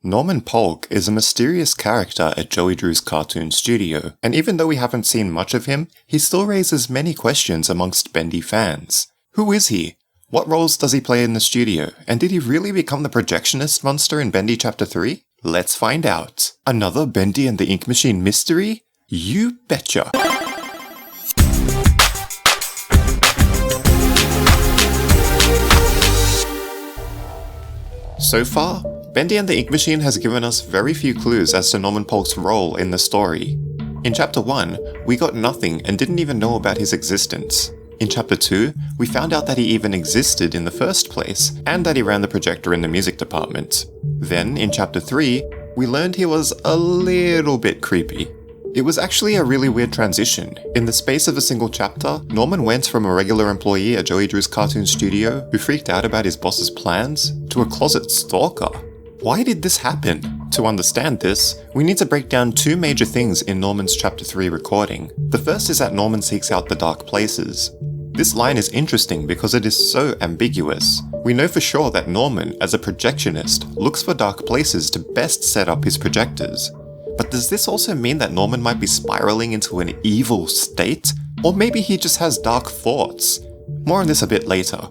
Norman Polk is a mysterious character at Joey Drew's cartoon studio, and even though we haven't seen much of him, he still raises many questions amongst Bendy fans. Who is he? What roles does he play in the studio? And did he really become the Projectionist monster in Bendy Chapter 3? Let's find out. Another Bendy and the Ink Machine mystery? You betcha! So far, Bendy and the Ink Machine has given us very few clues as to Norman Polk's role in the story. In Chapter 1, we got nothing and didn't even know about his existence. In Chapter 2, we found out that he even existed in the first place, and that he ran the projector in the music department. Then, in Chapter 3, we learned he was a little bit creepy. It was actually a really weird transition. In the space of a single chapter, Norman went from a regular employee at Joey Drew's cartoon studio who freaked out about his boss's plans to a closet stalker. Why did this happen? To understand this, we need to break down two major things in Norman's Chapter 3 recording. The first is that Norman seeks out the dark places. This line is interesting because it is so ambiguous. We know for sure that Norman, as a projectionist, looks for dark places to best set up his projectors. But does this also mean that Norman might be spiraling into an evil state? Or maybe he just has dark thoughts? More on this a bit later.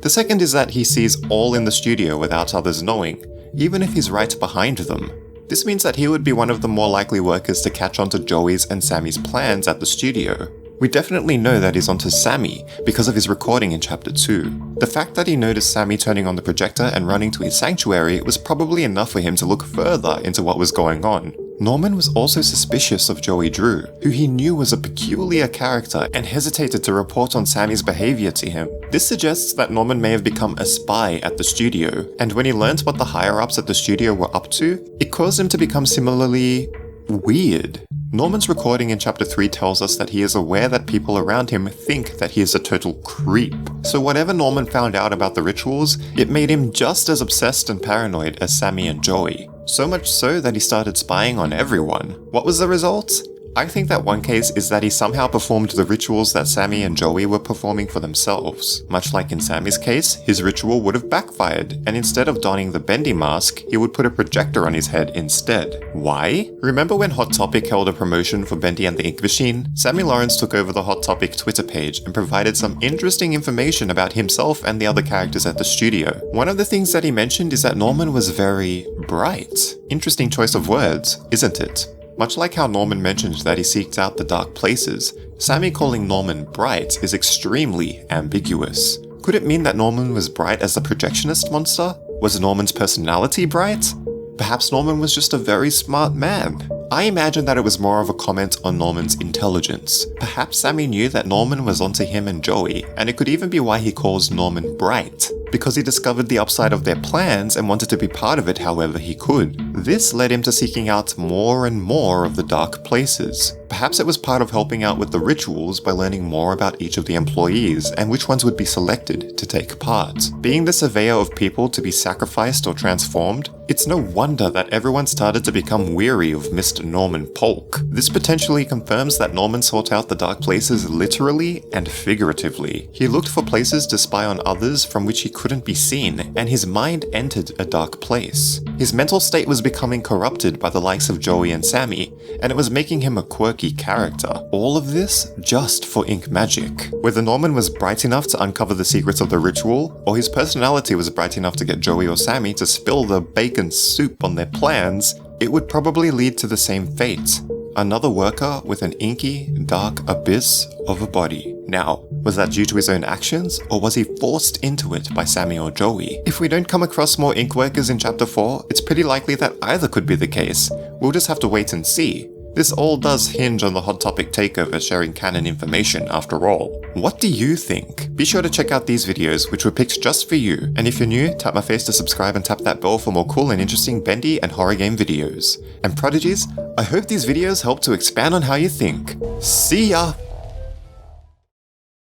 The second is that he sees all in the studio without others knowing, even if he's right behind them. This means that he would be one of the more likely workers to catch on to Joey's and Sammy's plans at the studio. We definitely know that he's onto Sammy because of his recording in Chapter 2. The fact that he noticed Sammy turning on the projector and running to his sanctuary was probably enough for him to look further into what was going on. Norman was also suspicious of Joey Drew, who he knew was a peculiar character, and hesitated to report on Sammy's behavior to him. This suggests that Norman may have become a spy at the studio, and when he learned what the higher-ups at the studio were up to, it caused him to become similarly weird. Norman's recording in Chapter 3 tells us that he is aware that people around him think that he is a total creep. So whatever Norman found out about the rituals, it made him just as obsessed and paranoid as Sammy and Joey. So much so that he started spying on everyone. What was the result? I think that one case is that he somehow performed the rituals that Sammy and Joey were performing for themselves. Much like in Sammy's case, his ritual would have backfired, and instead of donning the Bendy mask, he would put a projector on his head instead. Why? Remember when Hot Topic held a promotion for Bendy and the Ink Machine? Sammy Lawrence took over the Hot Topic Twitter page and provided some interesting information about himself and the other characters at the studio. One of the things that he mentioned is that Norman was very bright. Interesting choice of words, isn't it? Much like how Norman mentioned that he seeked out the dark places, Sammy calling Norman bright is extremely ambiguous. Could it mean that Norman was bright as the Projectionist monster? Was Norman's personality bright? Perhaps Norman was just a very smart man. I imagine that it was more of a comment on Norman's intelligence. Perhaps Sammy knew that Norman was onto him and Joey, and it could even be why he calls Norman bright, because he discovered the upside of their plans and wanted to be part of it however he could. This led him to seeking out more and more of the dark places. Perhaps it was part of helping out with the rituals by learning more about each of the employees and which ones would be selected to take part. Being the surveyor of people to be sacrificed or transformed, it's no wonder that everyone started to become weary of Mr. Norman Polk. This potentially confirms that Norman sought out the dark places literally and figuratively. He looked for places to spy on others from which he couldn't be seen, and his mind entered a dark place. His mental state was becoming corrupted by the likes of Joey and Sammy, and it was making him a quirky character. All of this just for ink magic. Whether Norman was bright enough to uncover the secrets of the ritual, or his personality was bright enough to get Joey or Sammy to spill the bacon soup on their plans, it would probably lead to the same fate. Another worker with an inky, dark abyss of a body. Now, was that due to his own actions, or was he forced into it by Sammy or Joey? If we don't come across more ink workers in Chapter 4, it's pretty likely that either could be the case. We'll just have to wait and see. This all does hinge on the Hot Topic takeover sharing canon information after all. What do you think? Be sure to check out these videos, which were picked just for you, and if you're new, tap my face to subscribe and tap that bell for more cool and interesting Bendy and horror game videos. And Prodigies, I hope these videos help to expand on how you think. See ya!